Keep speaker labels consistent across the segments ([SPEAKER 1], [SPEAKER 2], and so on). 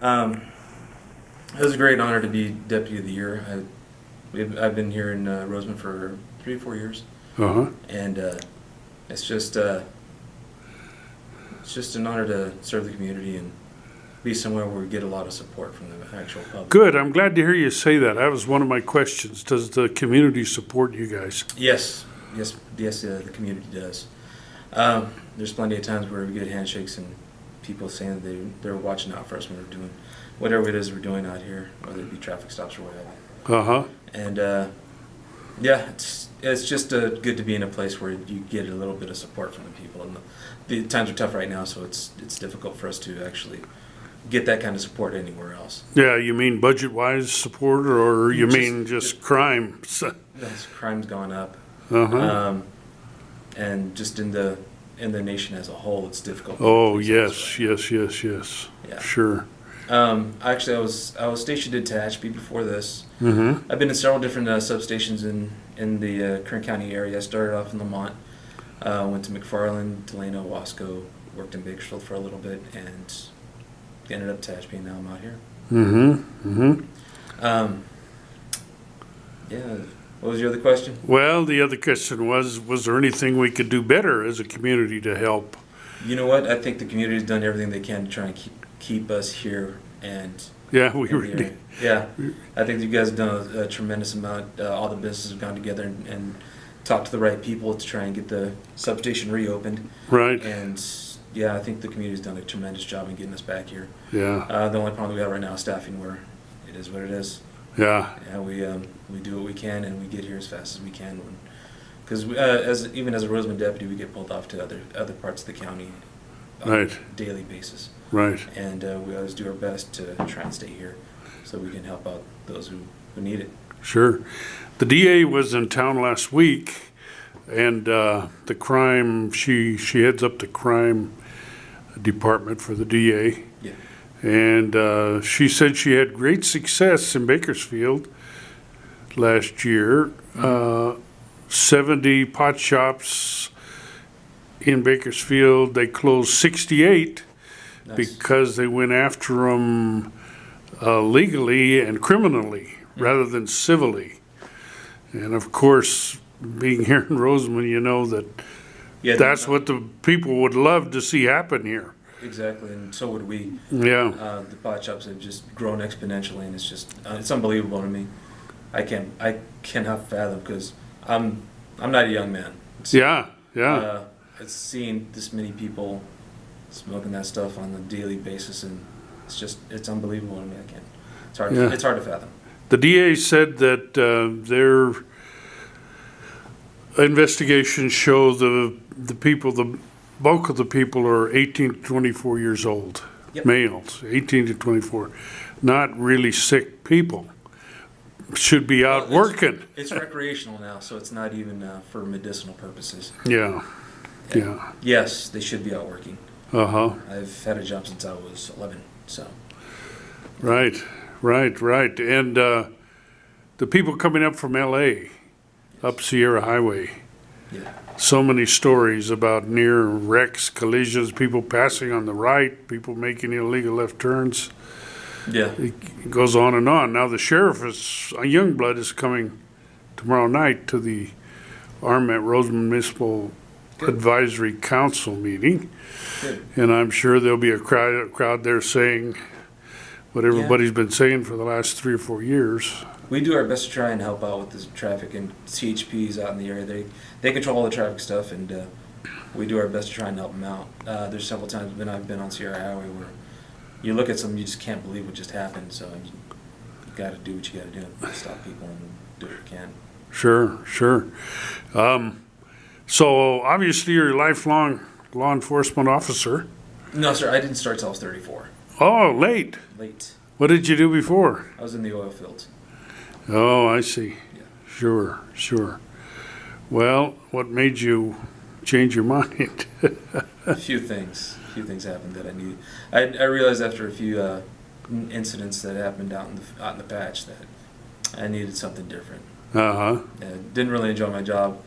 [SPEAKER 1] It was a great honor to be Deputy of the Year. I've been here in Rosamond for 3 or 4 years, and it's just an honor to serve the community and be somewhere where we get a lot of support from the actual public.
[SPEAKER 2] Good. I'm glad to hear you say that. That was one of my questions. Does the community support you guys?
[SPEAKER 1] Yes, the community does. There's plenty of times where we get handshakes and people saying that they're watching out for us when we're doing whatever it is we're doing out here, whether it be traffic stops or whatever. And yeah, it's just good to be in a place where you get a little bit of support from the people. And the times are tough right now, so it's difficult for us to actually get that kind of support anywhere else.
[SPEAKER 2] Yeah, you mean budget-wise support, or you mean just crime?
[SPEAKER 1] Yes, crime's gone up, and just in the nation as a whole, it's difficult.
[SPEAKER 2] Oh yes. Yeah. Sure.
[SPEAKER 1] Actually, I was stationed in Tehachapi before this. I've been in several different substations in the Kern County area. I started off in Lamont, went to McFarland, Delano, Wasco, worked in Bakersfield for a little bit, and ended up Tehachapi, and now I'm out here. Yeah. What was your other question?
[SPEAKER 2] Well, the other question was there anything we could do better as a community to help?
[SPEAKER 1] You know what? I think the community's done everything they can to try and keep us here, and
[SPEAKER 2] yeah, we really.
[SPEAKER 1] Yeah, I think you guys have done a tremendous amount. All the businesses have gone together and talked to the right people to try and get the substation reopened.
[SPEAKER 2] Right.
[SPEAKER 1] And yeah, I think the community's done a tremendous job in getting us back here.
[SPEAKER 2] Yeah.
[SPEAKER 1] The only problem we have right now is staffing, where it is what it is.
[SPEAKER 2] Yeah.
[SPEAKER 1] Yeah, we do what we can, and we get here as fast as we can. Because even as a Rosamond deputy, we get pulled off to other parts of the county on a daily basis.
[SPEAKER 2] Right.
[SPEAKER 1] And we always do our best to try and stay here so we can help out those who need it.
[SPEAKER 2] Sure. The DA was in town last week, and the crime, she heads up the crime department for the DA.
[SPEAKER 1] Yeah.
[SPEAKER 2] And she said she had great success in Bakersfield last year. 70 pot shops in Bakersfield. They closed 68 because they went after them legally and criminally rather than civilly. And of course, being here in Rosamond, you know that that's what the people would love to see happen here.
[SPEAKER 1] Exactly, and so would we.
[SPEAKER 2] Yeah.
[SPEAKER 1] The pot shops have just grown exponentially, and it's just it's unbelievable to me. I cannot fathom, because I'm not a young man.
[SPEAKER 2] Yeah.
[SPEAKER 1] It's seeing this many people smoking that stuff on a daily basis, and it's unbelievable to me. It's hard to fathom. The
[SPEAKER 2] DA said that their investigations show the bulk of the people are 18 to 24 years old, males, 18 to 24, not really sick people. Should be out working.
[SPEAKER 1] It's recreational now, so it's not even for medicinal purposes.
[SPEAKER 2] Yeah.
[SPEAKER 1] Yes, they should be out working. I've had a job since I was 11, so.
[SPEAKER 2] Right. And the people coming up from LA, up Sierra Highway.
[SPEAKER 1] Yeah.
[SPEAKER 2] So many stories about near wrecks, collisions, people passing on the right, people making illegal left turns.
[SPEAKER 1] Yeah.
[SPEAKER 2] It goes on and on. Now the sheriff Youngblood is coming tomorrow night to the Armament Rosamond Municipal Advisory Council meeting.
[SPEAKER 1] Good.
[SPEAKER 2] And I'm sure there'll be a crowd there saying what everybody's been saying for the last 3 or 4 years.
[SPEAKER 1] We do our best to try and help out with this traffic, and CHP's out in the area. They control all the traffic stuff, and we do our best to try and help them out. There's several times when I've been on Sierra Highway where you look at something, you just can't believe what just happened. So you got to do what you got to do, stop people and do what you can.
[SPEAKER 2] Sure. So obviously you're a lifelong law enforcement officer.
[SPEAKER 1] No, sir, I didn't start till I was 34.
[SPEAKER 2] Oh, late. What did you do before?
[SPEAKER 1] I was in the oil fields.
[SPEAKER 2] Oh, I see.
[SPEAKER 1] Yeah.
[SPEAKER 2] Sure. Well, what made you change your mind?
[SPEAKER 1] A few things happened that I needed. I realized after a few incidents that happened out in the patch that I needed something different. Didn't really enjoy my job.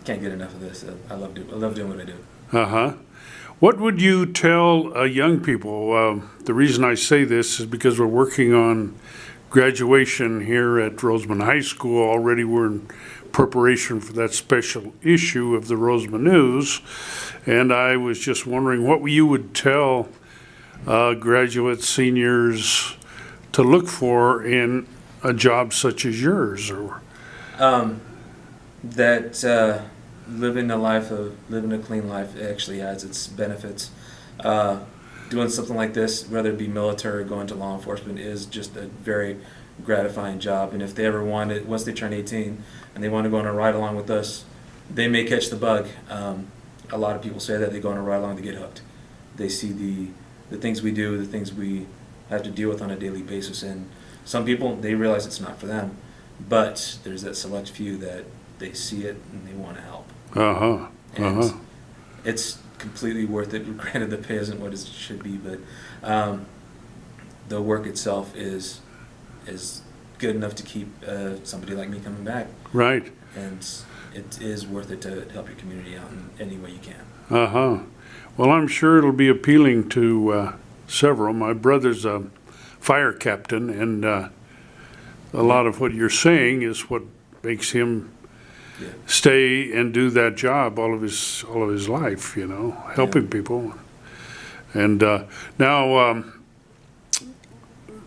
[SPEAKER 1] Can't get enough of this. I love doing what I do.
[SPEAKER 2] What would you tell young people? The reason I say this is because we're working on graduation here at Rosamond High School. Already we're in preparation for that special issue of the Rosamond News. And I was just wondering what you would tell graduate seniors to look for in a job such as yours, or
[SPEAKER 1] that living a clean life actually has its benefits. Doing something like this, whether it be military or going to law enforcement, is just a very gratifying job. And if they ever want it, once they turn 18 and they want to go on a ride along with us, they may catch the bug. A lot of people say that they go on a ride along to get hooked. They see the things we do, the things we have to deal with on a daily basis, and some people, they realize it's not for them. But there's that select few that they see it and they want to help. And it's completely worth it. Granted, the pay isn't what it should be, but the work itself is good enough to keep somebody like me coming back.
[SPEAKER 2] right?
[SPEAKER 1] And it is worth it to help your community out in any way you can.
[SPEAKER 2] Well, I'm sure it'll be appealing to several. My brother's a fire captain, and a lot of what you're saying is what makes him stay and do that job all of his life. You know, helping people. And now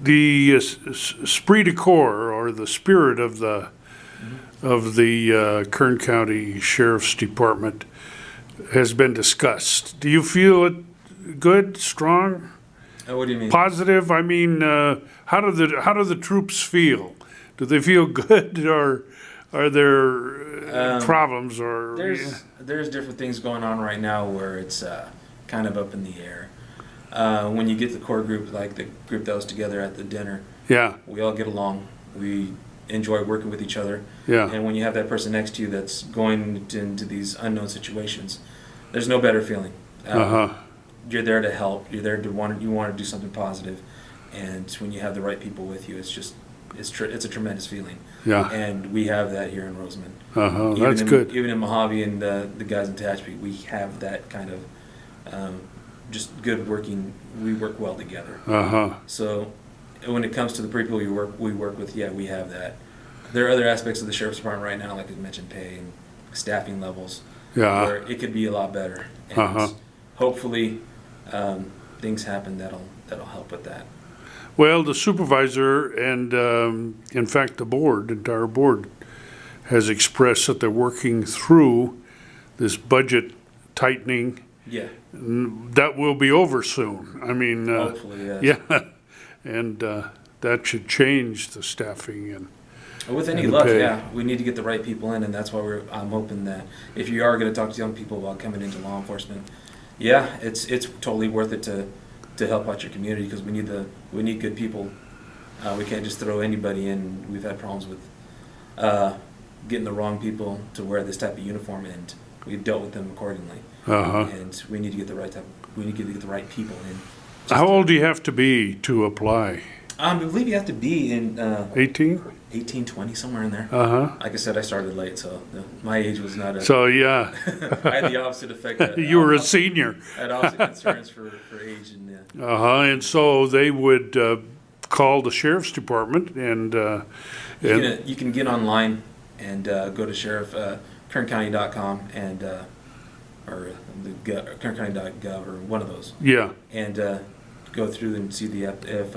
[SPEAKER 2] the esprit de corps, or the spirit of the Kern County Sheriff's Department, has been discussed. Do you feel it good, strong,
[SPEAKER 1] What do you mean?
[SPEAKER 2] positive? I mean, how do the troops feel? Do they feel good, or are there problems? Or
[SPEAKER 1] there's different things going on right now where it's kind of up in the air. When you get the core group, like the group that was together at the dinner,
[SPEAKER 2] yeah,
[SPEAKER 1] we all get along. We enjoy working with each other.
[SPEAKER 2] yeah,
[SPEAKER 1] And when you have that person next to you that's going into these unknown situations, there's no better feeling. You're there to help. You're there to want to do something positive, and when you have the right people with you, it's a tremendous feeling.
[SPEAKER 2] yeah.
[SPEAKER 1] And we have that here in Rosamond.
[SPEAKER 2] That's good.
[SPEAKER 1] Even in Mojave and the guys in Tehachapi, we have that kind of just good working. We work well together. So when it comes to the people we work with, yeah, we have that. There are other aspects of the sheriff's department right now, like I mentioned, pay and staffing levels, where it could be a lot better. And hopefully, things happen that'll help with that.
[SPEAKER 2] Well, the supervisor and, in fact, the entire board, has expressed that they're working through this budget tightening.
[SPEAKER 1] Yeah.
[SPEAKER 2] That will be over soon. I mean,
[SPEAKER 1] Hopefully, yes.
[SPEAKER 2] yeah, and that should change the staffing and.
[SPEAKER 1] With any
[SPEAKER 2] and
[SPEAKER 1] luck,
[SPEAKER 2] pay.
[SPEAKER 1] yeah, we need to get the right people in, and that's why I'm hoping that if you are going to talk to young people about coming into law enforcement, yeah, it's totally worth it to help out your community, because we need good people. We can't just throw anybody in. We've had problems with getting the wrong people to wear this type of uniform, and we've dealt with them accordingly. And we need to get the right people in.
[SPEAKER 2] How old do you have to be to apply?
[SPEAKER 1] I believe you have to be in
[SPEAKER 2] 18?
[SPEAKER 1] 20, somewhere in there. Like I said, I started late, so my age was not a...
[SPEAKER 2] So, yeah.
[SPEAKER 1] I had the opposite effect.
[SPEAKER 2] You were a senior.
[SPEAKER 1] I had opposite concerns for age. And,
[SPEAKER 2] And so they would call the sheriff's department and...
[SPEAKER 1] you can get online and go to KernCounty.com and or the KernCounty.gov or one of those.
[SPEAKER 2] Yeah.
[SPEAKER 1] And go through and see if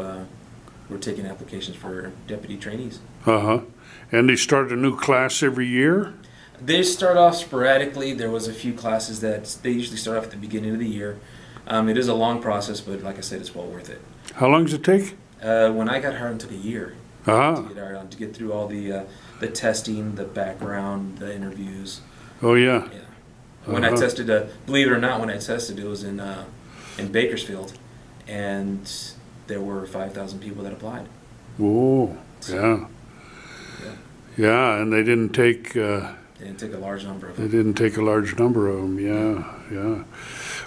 [SPEAKER 1] we're taking applications for deputy trainees.
[SPEAKER 2] And they start a new class every year?
[SPEAKER 1] They start off sporadically. There was a few classes that they usually start off at the beginning of the year. It is a long process, but like I said, it's well worth it.
[SPEAKER 2] How long does it take?
[SPEAKER 1] When I got hired, it took a year to get hired on, to get through all the testing, the background, the interviews.
[SPEAKER 2] Oh, yeah.
[SPEAKER 1] Yeah. When I tested, believe it or not, when I tested, it was in Bakersfield, and there were 5,000 people that applied.
[SPEAKER 2] Whoa, yeah. Yeah, and they didn't take...
[SPEAKER 1] They didn't take a large number of them.
[SPEAKER 2] They didn't take a large number of them, yeah.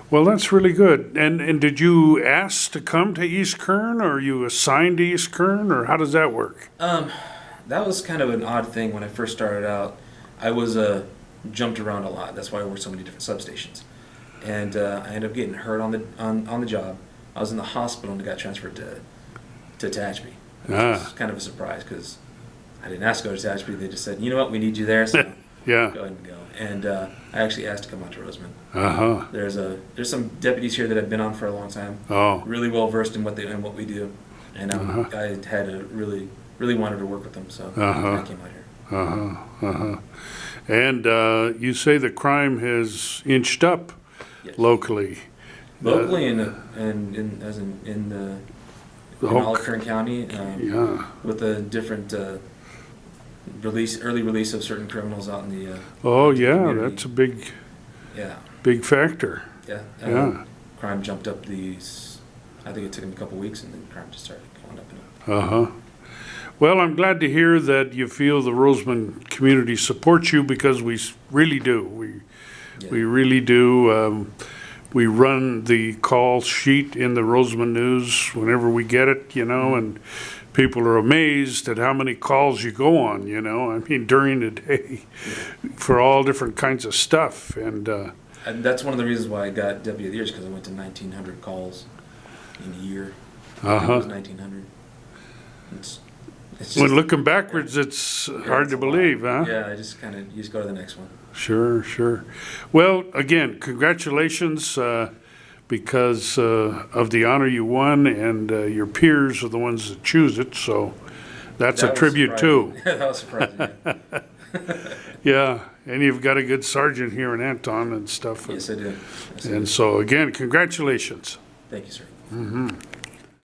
[SPEAKER 2] Well, that's really good. And did you ask to come to East Kern, or are you assigned to East Kern, or how does that work?
[SPEAKER 1] That was kind of an odd thing when I first started out. I was jumped around a lot. That's why I worked so many different substations. and I ended up getting hurt on the job. I was in the hospital and got transferred to Tehachapi. Which was kind of a surprise because I didn't ask to go to Tehachapi. They just said, you know what, we need you there, so
[SPEAKER 2] yeah.
[SPEAKER 1] go ahead and go. And I actually asked to come out to Rosamond.
[SPEAKER 2] Uh-huh.
[SPEAKER 1] There's some deputies here that I've been on for a long time.
[SPEAKER 2] Oh.
[SPEAKER 1] Really well versed in what we do, and I had a really wanted to work with them, so I came out here.
[SPEAKER 2] And you say the crime has inched up locally.
[SPEAKER 1] Locally, in all of Kern County, with the different early release of certain criminals out in the community.
[SPEAKER 2] That's a big factor.
[SPEAKER 1] Crime jumped up I think it took them a couple weeks, and then crime just started going up and up.
[SPEAKER 2] Well, I'm glad to hear that you feel the Rosamond community supports you, because we really do. We really do. We run the call sheet in the Rosamond News whenever we get it, and people are amazed at how many calls you go on, I mean, during the day for all different kinds of stuff. And
[SPEAKER 1] that's one of the reasons why I got Deputy of the Year, because I went to 1,900 calls in a year. It was 1,900.
[SPEAKER 2] When looking backwards, it's hard to believe, huh?
[SPEAKER 1] Yeah, you just go to the next one.
[SPEAKER 2] Sure. Well, again, congratulations, because of the honor you won, and your peers are the ones that choose it, so that's a tribute too.
[SPEAKER 1] That was surprising.
[SPEAKER 2] Yeah, and you've got a good sergeant here in Anton and stuff.
[SPEAKER 1] Yes, I do.
[SPEAKER 2] So again, congratulations.
[SPEAKER 1] Thank you, sir.